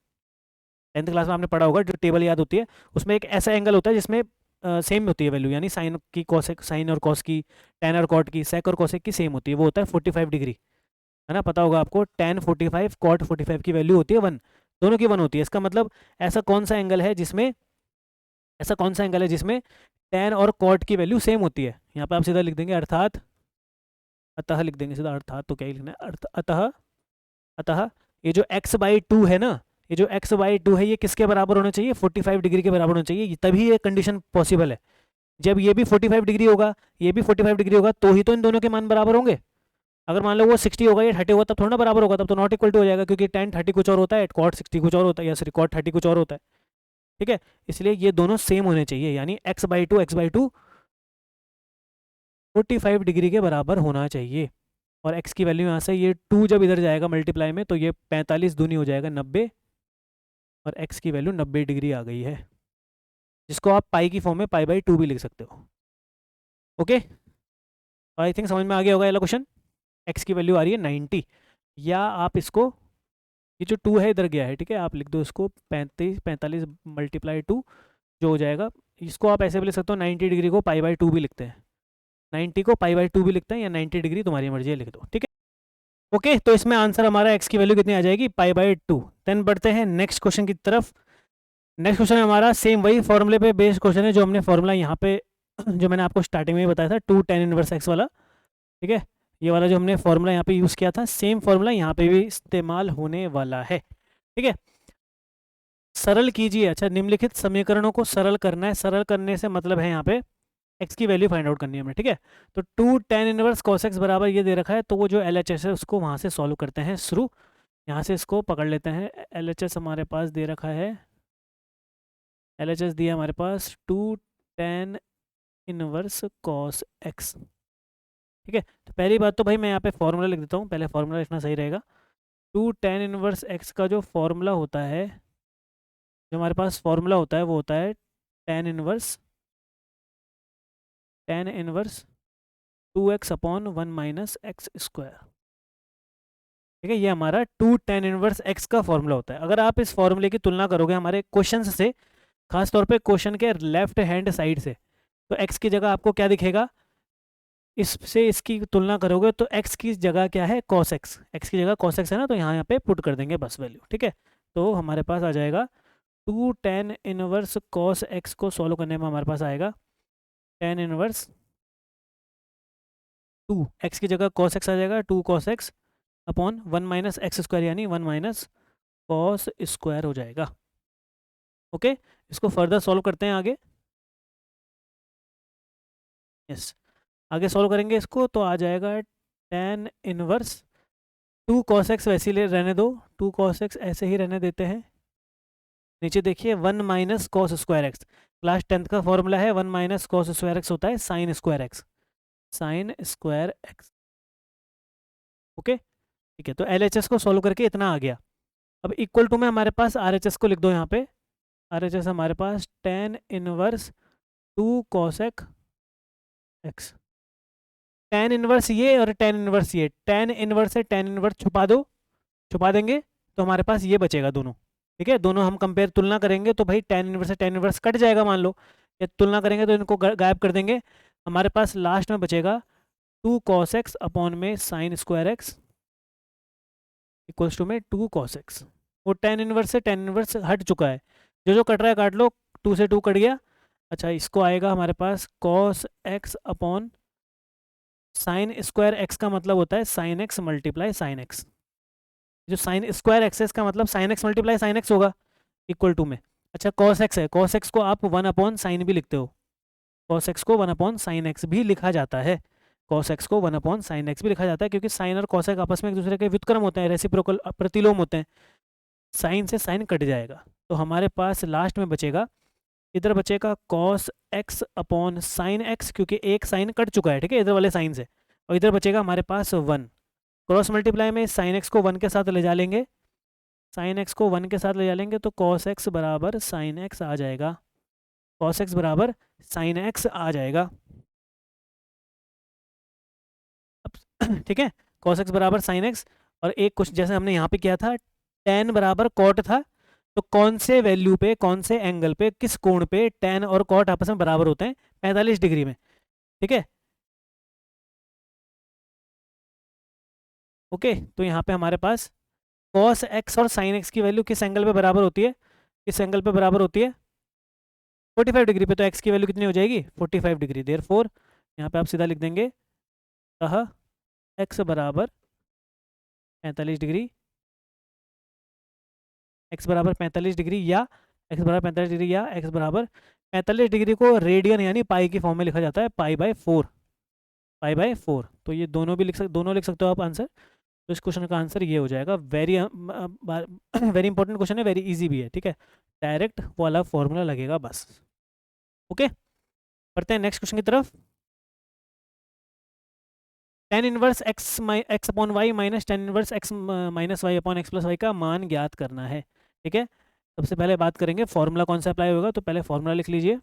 Speaker 1: 10th क्लास में आपने पढ़ा होगा, जो टेबल याद होती है उसमें एक ऐसा एंगल होता है जिसमें सेम होती है वैल्यू, यानी साइन की कॉसेक, साइन और कॉस की, टेन और कॉट की, सेक और कॉसेक की सेम होती है, वो होता है 45 डिग्री, है ना, पता होगा आपको, टेन 45 कॉट 45 की वैल्यू होती है 1, दोनों की 1 होती है। इसका मतलब ऐसा कौन सा एंगल है जिसमें, ऐसा कौन सा एंगल है जिसमें टेन और कॉट की वैल्यू सेम होती है, यहाँ पे आप सीधा लिख देंगे अर्थात, अतः लिख देंगे सीधा, अर्थात तो क्या ही लिखना है, अतः, अतः ये जो x बाई टू है ना, ये जो x बाई टू है ये किसके बराबर होना चाहिए, 45 डिग्री के बराबर होना चाहिए, तभी ये कंडीशन पॉसिबल है। जब ये भी 45 डिग्री होगा, ये भी 45 डिग्री होगा, तो ही तो इन दोनों के मान बराबर होंगे। अगर मान लो वो 60 होगा, ये 30 होगा, तब थोड़ा ना बराबर होगा, तब तो नॉट इक्वल टू हो जाएगा, क्योंकि टेन 30 कुछ और होता है, कॉट 60 कुछ और होता है, या सॉरी कॉट 30 कुछ और होता है, ठीक है। इसलिए ये दोनों सेम होने चाहिए, यानी एक्स बाई टू 45 डिग्री के बराबर होना चाहिए, और x की वैल्यू यहाँ से ये 2 जब इधर जाएगा मल्टीप्लाई में, तो ये 45 दूनी हो जाएगा 90, और x की वैल्यू 90 डिग्री आ गई है, जिसको आप पाई की फॉर्म में पाई बाई टू भी लिख सकते हो। ओके, आई थिंक समझ में आ गया होगा ये क्वेश्चन। x की वैल्यू आ रही है 90, या आप इसको, ये जो 2 है इधर गया है, ठीक है, आप लिख दो इसको 45 मल्टीप्लाई 2 जो हो जाएगा, इसको आप ऐसे भी लिख सकते हो, 90 डिग्री को पाई बाई टू भी लिखते हैं, 90 को पाई बाई टू भी लिखते हैं, या 90 डिग्री तुम्हारी मर्जी है लिख दो, ठीक है। ओके, तो इसमें आंसर हमारा x की वैल्यू कितनी आ जाएगी, पाई बाई टू। देन बढ़ते हैं नेक्स्ट क्वेश्चन की तरफ। नेक्स्ट क्वेश्चन हमारा सेम वही फॉर्मूले पे बेस्ड क्वेश्चन है जो हमने फॉर्मूला यहाँ पे जो मैंने आपको स्टार्टिंग में ही बताया था, 2 tan इनवर्स x वाला, ठीक है, ये वाला जो हमने फॉर्मूला यहाँ पे यूज़ किया था, सेम फॉर्मूला यहाँ पे भी इस्तेमाल होने वाला है, ठीक है। सरल कीजिए, अच्छा निम्नलिखित समीकरणों को सरल करना है, सरल करने से मतलब है यहाँ पे x की वैल्यू फाइंड आउट करनी है हमें, ठीक है। तो 2 tan इनवर्स cos x बराबर ये दे रखा है, तो वो जो LHS है उसको वहाँ से सॉल्व करते हैं शुरू, यहाँ से इसको पकड़ लेते हैं, LHS हमारे पास दे रखा है, LHS दिया हमारे पास 2 tan इनवर्स cos x, ठीक है। तो पहली बात तो भाई मैं यहाँ पे फॉर्मूला लिख देता हूँ, पहले फॉर्मूला लिखना सही रहेगा। 2 tan इनवर्स x का जो फॉर्मूला होता है, जो हमारे पास फॉर्मूला होता है वो होता है tan inverse 2x upon 1 minus x square, ठीक है, ये हमारा 2 tan इनवर्स x का फॉर्मूला होता है। अगर आप इस फॉर्मूले की तुलना करोगे हमारे क्वेश्चन से, खास तौर पे क्वेश्चन के लेफ्ट हैंड साइड से, तो x की जगह आपको क्या दिखेगा, इससे इसकी तुलना करोगे तो x की जगह क्या है, cos x, x की जगह cos x है ना, तो यहाँ पे पुट कर देंगे बस वैल्यू, ठीक है। तो हमारे पास आ जाएगा 2 tan इनवर्स cos x को सॉल्व करने में हमारे पास आएगा tan इनवर्स 2, x की जगह cos x आ जाएगा, 2 cos x upon 1 minus x square, यानी 1 माइनस कॉस स्क्वायर हो जाएगा। ओके, इसको फर्दर सॉल्व करते हैं आगे, यस, आगे सॉल्व करेंगे इसको, तो आ जाएगा tan इनवर्स 2 cos x वैसे ही रहने दो, 2 cos x ऐसे ही रहने देते हैं, नीचे देखिए 1 minus cos square x, class 10th का फॉर्मूला है 1 माइनस कॉस स्क्वायर एक्स होता है sign square x, sign square x. Okay ठीक है, तो LHS को सॉल्व करके इतना आ गया। अब इक्वल टू में हमारे पास RHS को लिख दो यहाँ पे। RHS हमारे पास tan inverse 2 cosec x. Tan inverse ये और टेन इनवर्स ये, टेन इनवर्स से टेन इनवर्स छुपा दो, छुपा देंगे तो हमारे पास ये बचेगा दोनों। ठीक है, दोनों हम कंपेयर तुलना करेंगे तो भाई टेन इनवर्स से टेन इनवर्स कट जाएगा मान लो, या तुलना करेंगे तो इनको गायब कर देंगे। हमारे पास लास्ट में बचेगा 2 कॉस एक्स अपॉन में sine square x equals to में 2 कॉस एक्स। वो टेन इनवर्स से टेन इनवर्स हट चुका है, जो जो कट रहा है काट लो, 2 से 2 कट गया। अच्छा, इसको आएगा हमारे पास cos x upon sine square x का मतलब होता है sine x multiply sine x. जो साइन स्क्वायर एक्स है इसका मतलब sine x multiply sine x होगा इक्वल टू में। अच्छा, कॉस एक्स है, कॉस एक्स को आप 1 अपॉन साइन भी लिखते हो, कॉस एक्स को 1 अपॉन साइन एक्स भी लिखा जाता है, कॉस एक्स को 1 अपॉन साइन एक्स भी लिखा जाता है, क्योंकि साइन और कॉस एक्स आपस में एक दूसरे के व्युत्क्रम होते हैं, रेसिप्रोकल प्रतिलोम होते हैं। साइन से साइन कट जाएगा तो हमारे पास लास्ट में बचेगा, इधर बचेगा cos x upon sine x, क्योंकि एक साइन कट चुका है, ठीक है, इधर वाले साइन से, और इधर बचेगा हमारे पास 1। क्रॉस मल्टीप्लाई में साइन एक्स को 1 के साथ ले जा लेंगे, साइन एक्स को 1 के साथ ले जा लेंगे तो कॉस एक्स बराबर साइन एक्स आ जाएगा, कॉस एक्स बराबर साइन एक्स आ जाएगा। अब ठीक है, कॉस एक्स बराबर साइन एक्स। और एक कुछ जैसे हमने यहाँ पे किया था, टेन बराबर कॉट था, तो कौन से वैल्यू पे, कौन से एंगल पे, किस कोण पे टेन और कॉट आपस में बराबर होते हैं? 45 डिग्री में। ठीक है, ओके, तो यहाँ पे हमारे पास कॉस एक्स और साइन एक्स की वैल्यू किस एंगल पे बराबर होती है, किस एंगल पे बराबर होती है? 45 डिग्री पे। तो एक्स की वैल्यू कितनी हो जाएगी? 45 डिग्री। देयरफॉर यहाँ पे आप सीधा लिख देंगे अतः एक्स बराबर 45 डिग्री, एक्स बराबर 45 डिग्री, या एक्स बराबर 45 डिग्री, या एक्स बराबर 45 डिग्री को रेडियन यानी पाई की फॉर्म में लिखा जाता है, पाई बाय 4, पाई बाय 4। तो ये दोनों भी दोनों लिख सकते हो आप आंसर। तो इस क्वेश्चन का आंसर ये हो जाएगा। वेरी वेरी इंपॉर्टेंट क्वेश्चन है, वेरी इजी भी है। ठीक है, डायरेक्ट वाला फॉर्मूला लगेगा बस। ओके, बढ़ते हैं नेक्स्ट क्वेश्चन की तरफ। Tan inverse x upon y minus tan inverse x minus y upon x plus y का मान ज्ञात करना है। ठीक है, सबसे पहले बात करेंगे फॉर्मूला कौन सा अप्लाई होगा, तो पहले फॉर्मूला लिख लीजिए।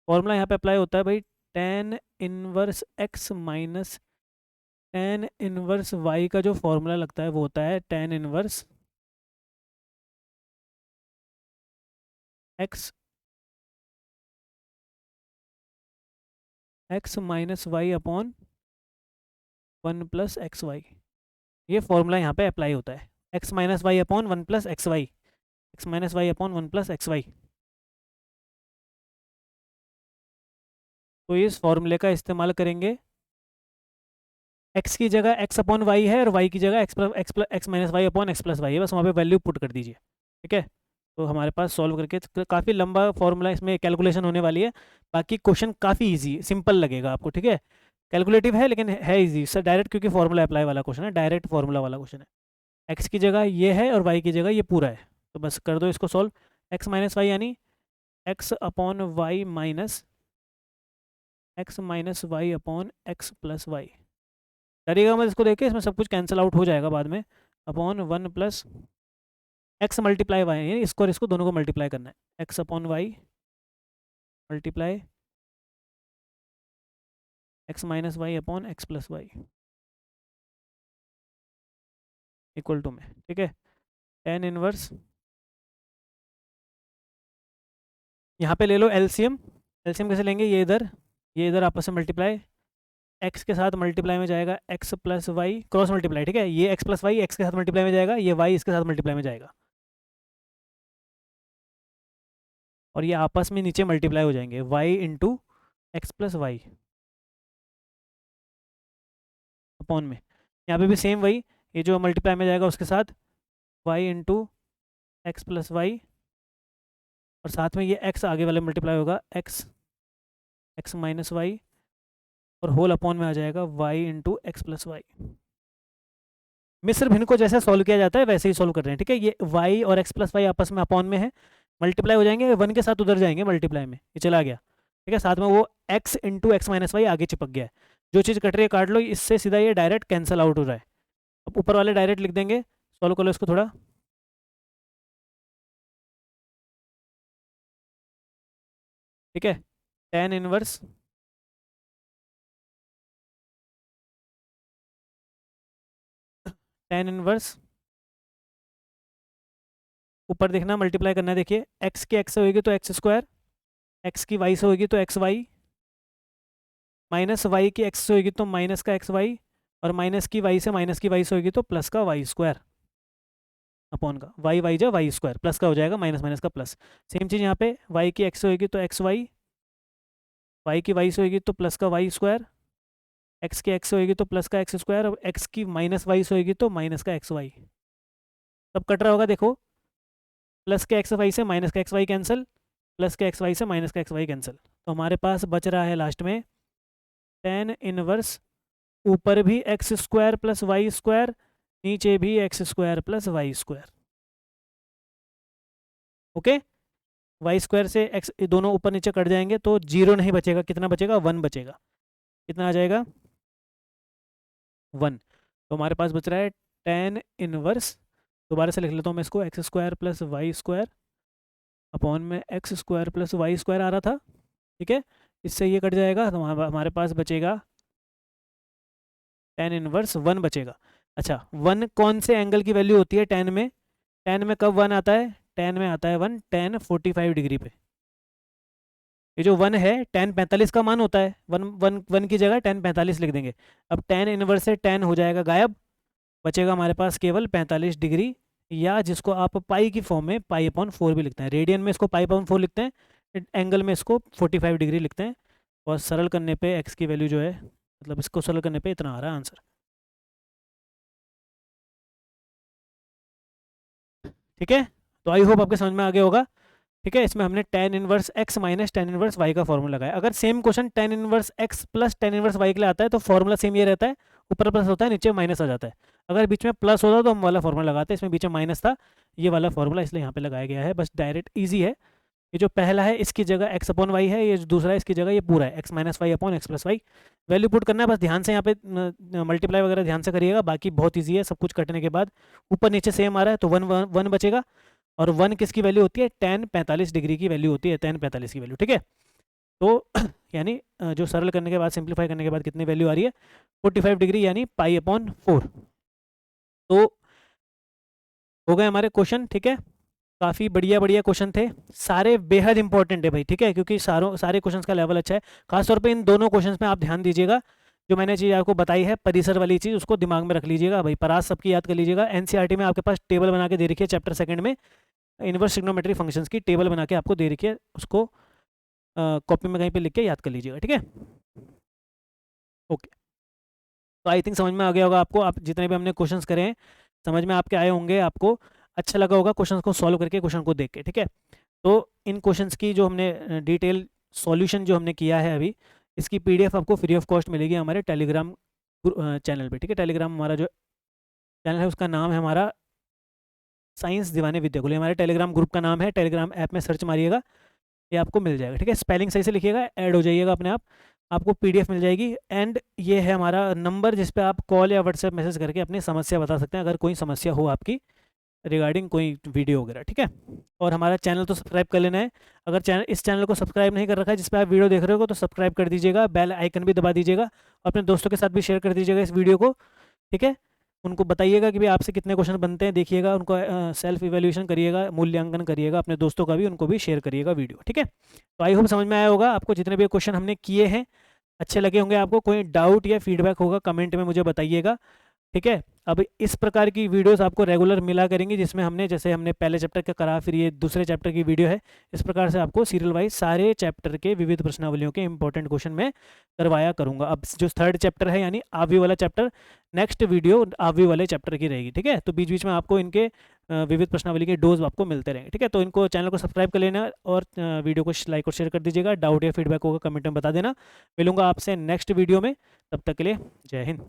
Speaker 1: फॉर्मूला यहाँ पे अप्लाई होता है भाई, tan inverse x minus tan inverse y का जो फॉर्मूला लगता है वो होता है tan inverse x x minus y upon 1 plus x y. ये फॉर्मूला यहाँ पे अप्लाई होता है, x minus y upon 1 plus x y, x minus y upon 1 plus x y. तो इस फॉर्मूले का इस्तेमाल करेंगे, एक्स की जगह एक्स अपॉन वाई है और वाई की जगह x minus y upon x plus y है, बस वहाँ पे वैल्यू पुट कर दीजिए। ठीक है, तो हमारे पास सॉल्व करके काफ़ी लंबा फॉर्मूला इसमें कैलकुलेशन होने वाली है, बाकी क्वेश्चन काफ़ी इजी सिंपल लगेगा आपको। ठीक है, कैलकुलेटिव है लेकिन है इजी सर, डायरेक्ट, क्योंकि फॉर्मूला अप्लाई वाला क्वेश्चन है, डायरेक्ट फॉर्मूला वाला क्वेश्चन है। एक्स की जगह ये है और वाई की जगह ये पूरा है, तो बस कर दो इसको सॉल्व। एक्स माइनस वाई यानी x upon y minus x minus y upon x plus y. डरिएगा मत इसको देख के, इसमें सब कुछ कैंसिल आउट हो जाएगा बाद में। Upon 1 plus x multiply y, यानी इसको और इसको दोनों को मल्टीप्लाई करना है, x upon y multiply x minus y upon x plus y equal to में। ठीक है, टेन इनवर्स, यहाँ पे ले लो एलसीएम। एलसीएम कैसे लेंगे? ये इधर आपस में मल्टीप्लाई, एक्स के साथ मल्टीप्लाई में जाएगा x plus y, cross multiply. ठीक है, ये एक्स प्लस वाई एक्स के साथ मल्टीप्लाई में जाएगा, ये वाई इसके साथ मल्टीप्लाई में जाएगा, और ये आपस में नीचे मल्टीप्लाई हो जाएंगे, y into x plus y upon में। यहाँ पे भी सेम वही, ये जो मल्टीप्लाई में जाएगा उसके साथ y into x plus y, और साथ में ये एक्स आगे वाले मल्टीप्लाई होगा एक्स एक्स माइनस वाई, और होल अपॉन में आ जाएगा y into x plus y. मिश्र भिन्न को जैसे सॉल्व किया जाता है वैसे ही सॉल्व कर रहे हैं। ठीक है, ये वाई और एक्स प्लस वाई आपस में अपॉन में है, मल्टीप्लाई हो जाएंगे, 1 के साथ उधर जाएंगे मल्टीप्लाई में, ये चला गया, ठीक है, साथ में वो x into x minus y आगे चिपक गया है। जो चीज़ कट रही है काट लो, इससे सीधा ये डायरेक्ट कैंसिल आउट हो रहा है। अब ऊपर वाले डायरेक्ट लिख देंगे, सॉल्व कर लो इसको थोड़ा। ठीक है, tan इनवर्स tan इनवर्स ऊपर देखना मल्टीप्लाई करना है। देखिए x की x से होगी तो एक्स स्क्वायर, एक्स की y से होगी तो एक्स वाई, माइनस वाई की x से होगी तो माइनस का एक्स वाई, और माइनस की y से माइनस की y से होगी तो प्लस का वाई स्क्वायर अपॉन का वाई, वाई जो वाई स्क्वायर प्लस का हो जाएगा, माइनस माइनस का प्लस। सेम चीज़ यहाँ पे y की x से होगी तो एक्स वाई, वाई की y से होगी तो प्लस का वाई स्क्वायर, एक्स की x से होगी तो प्लस का एक्स स्क्वायर, और एक्स की माइनस वाई से होगी तो माइनस का एक्स वाई। सब कट रहा होगा देखो, प्लस के एक्स वाई से माइनस का एक्स वाई कैंसिल, प्लस के एक्स वाई से माइनस का एक्स वाई कैंसिल। तो हमारे पास बच रहा है लास्ट में tan इनवर्स, ऊपर भी x square plus y square, नीचे भी x square plus y square. Okay, y square से एक्स दोनों ऊपर नीचे कट जाएंगे तो जीरो नहीं बचेगा, कितना बचेगा, वन बचेगा। कितना आ जाएगा, वन। तो हमारे पास बच रहा है tan इनवर्स, दोबारा से लिख लेता हूँ मैं इसको, x square plus y square upon में x square plus y square आ रहा था। ठीक है, इससे ये कट जाएगा तो हमारे पास बचेगा tan इनवर्स वन बचेगा। अच्छा, वन कौन से एंगल की वैल्यू होती है tan में, tan में कब वन आता है, tan में आता है वन tan 45 डिग्री पे। ये जो वन है tan 45 का मान होता है, वन वन वन की जगह tan 45 लिख देंगे। अब tan इनवर्स से tan हो जाएगा गायब, बचेगा हमारे पास केवल 45 डिग्री, या जिसको आप पाई की फॉर्म में पाई अपॉन 4 भी लिखते हैं, रेडियन में इसको पाई अपॉन 4 लिखते हैं, एंगल में इसको 45 डिग्री लिखते हैं। और सरल करने पे एक्स की वैल्यू जो है, मतलब इसको सरल करने पे इतना आ रहा है आंसर। ठीक है, तो आई होप आपके समझ में आ गया होगा। ठीक है, इसमें हमने tan inverse x minus tan inverse y का फॉर्मूला लगाया। अगर same question tan inverse x plus tan inverse y के लिए आता है तो फॉर्मूला सेम ये रहता है, ऊपर प्लस होता है नीचे माइनस आ जाता है। अगर बीच में प्लस होता तो हम वाला फॉर्मूला लगाते हैं, इसमें बीच में माइनस था, ये वाला फॉर्मूला इसलिए यहाँ पे लगाया गया है, बस डायरेक्ट ईजी है। ये जो पहला है इसकी जगह x अपॉन वाई है, ये जो दूसरा है इसकी जगह ये पूरा है x minus y upon x plus y. Value put करना है, बस ध्यान से यहाँ पे मल्टीप्लाई वगैरह ध्यान से करिएगा, बाकी बहुत ईजी है। सब कुछ कटने के बाद ऊपर नीचे सेम आ रहा है तो वन वन वन बचेगा, और वन किसकी वैल्यू होती है, tan 45 डिग्री की वैल्यू होती है, tan 45 की वैल्यू। ठीक है, तो यानी जो सरल करने के बाद सिंप्लीफाई करने के बाद कितनी वैल्यू आ रही है, 45 डिग्री यानी पाई अपॉन 4। तो हो गए हमारे क्वेश्चन। ठीक है, काफ़ी बढ़िया बढ़िया क्वेश्चन थे, सारे बेहद इंपॉर्टेंट है भाई। ठीक है, क्योंकि सारे क्वेश्चंस का लेवल अच्छा है, खासतौर पे इन दोनों क्वेश्चंस में आप ध्यान दीजिएगा। जो मैंने चीज़ आपको बताई है परिसर वाली चीज़, उसको दिमाग में रख लीजिएगा भाई, परास सबकी याद कर लीजिएगा। एनसीईआरटी में आपके पास टेबल बना के दे रखी है, चैप्टर सेकंड में इनवर्स ट्रिग्नोमेट्री फंक्शंस की टेबल बना के आपको दे रखी है, उसको कॉपी में कहीं पे लिख के याद कर लीजिएगा। ठीक है, ओके। तो आई थिंक समझ में आ गया होगा आपको, आप जितने भी हमने क्वेश्चंस करे हैं समझ में आपके आए होंगे, आपको अच्छा लगा होगा क्वेश्चंस को सॉल्व करके, क्वेश्चन को देख के। ठीक है, तो इन क्वेश्चंस की जो हमने डिटेल सॉल्यूशन जो हमने किया है अभी, इसकी पीडीएफ आपको फ्री ऑफ कॉस्ट मिलेगी हमारे टेलीग्राम चैनल पे। ठीक है, टेलीग्राम हमारा जो चैनल है उसका नाम है हमारा साइंस दीवाने विद्याकुल, हमारे टेलीग्राम ग्रुप का नाम है, टेलीग्राम ऐप में सर्च मारिएगा, ये आपको मिल जाएगा। ठीक है, स्पेलिंग सही से लिखिएगा, ऐड हो जाइएगा अपने आप, आपको पीडीएफ मिल जाएगी। एंड ये है हमारा नंबर जिस पे आप कॉल या व्हाट्सएप मैसेज करके अपनी समस्या बता सकते हैं, अगर कोई समस्या हो आपकी रिगार्डिंग कोई वीडियो वगैरह। ठीक है, और हमारा चैनल तो सब्सक्राइब कर लेना है, अगर इस चैनल को सब्सक्राइब नहीं कर रखा है जिस पे आप वीडियो देख रहे हो तो सब्सक्राइब कर दीजिएगा, बेल आइकन भी दबा दीजिएगा, अपने दोस्तों के साथ भी शेयर कर दीजिएगा इस वीडियो को। ठीक है, उनको बताइएगा कि भाई आपसे कितने क्वेश्चन बनते हैं, देखिएगा उनको, सेल्फ इवैल्यूएशन करिएगा, मूल्यांकन करिएगा, अपने दोस्तों का भी, उनको भी शेयर करिएगा वीडियो। ठीक है, तो आई होप समझ में आया होगा आपको, जितने भी क्वेश्चन हमने किए हैं अच्छे लगे होंगे आपको। कोई डाउट या फीडबैक होगा कमेंट में मुझे बताइएगा। ठीक है, अब इस प्रकार की वीडियोस आपको रेगुलर मिला करेंगी, जिसमें हमने जैसे हमने पहले चैप्टर का करा, फिर ये दूसरे चैप्टर की वीडियो है, इस प्रकार से आपको सीरियल वाइज सारे चैप्टर के विविध प्रश्नावलियों के इंपॉर्टेंट क्वेश्चन में करवाया करूंगा। अब जो थर्ड चैप्टर है यानी आवि वाला चैप्टर, नेक्स्ट वीडियो आवि वाले चैप्टर की रहेगी। ठीक है, तो बीच बीच में आपको इनके विविध प्रश्नावली के डोज आपको मिलते रहेंगे। ठीक है, तो इनको चैनल को सब्सक्राइब कर लेना और वीडियो को लाइक और शेयर कर दीजिएगा। डाउट या फीडबैक होगा कमेंट में बता देना। मिलूंगा आपसे नेक्स्ट वीडियो में, तब तक के लिए जय हिंद।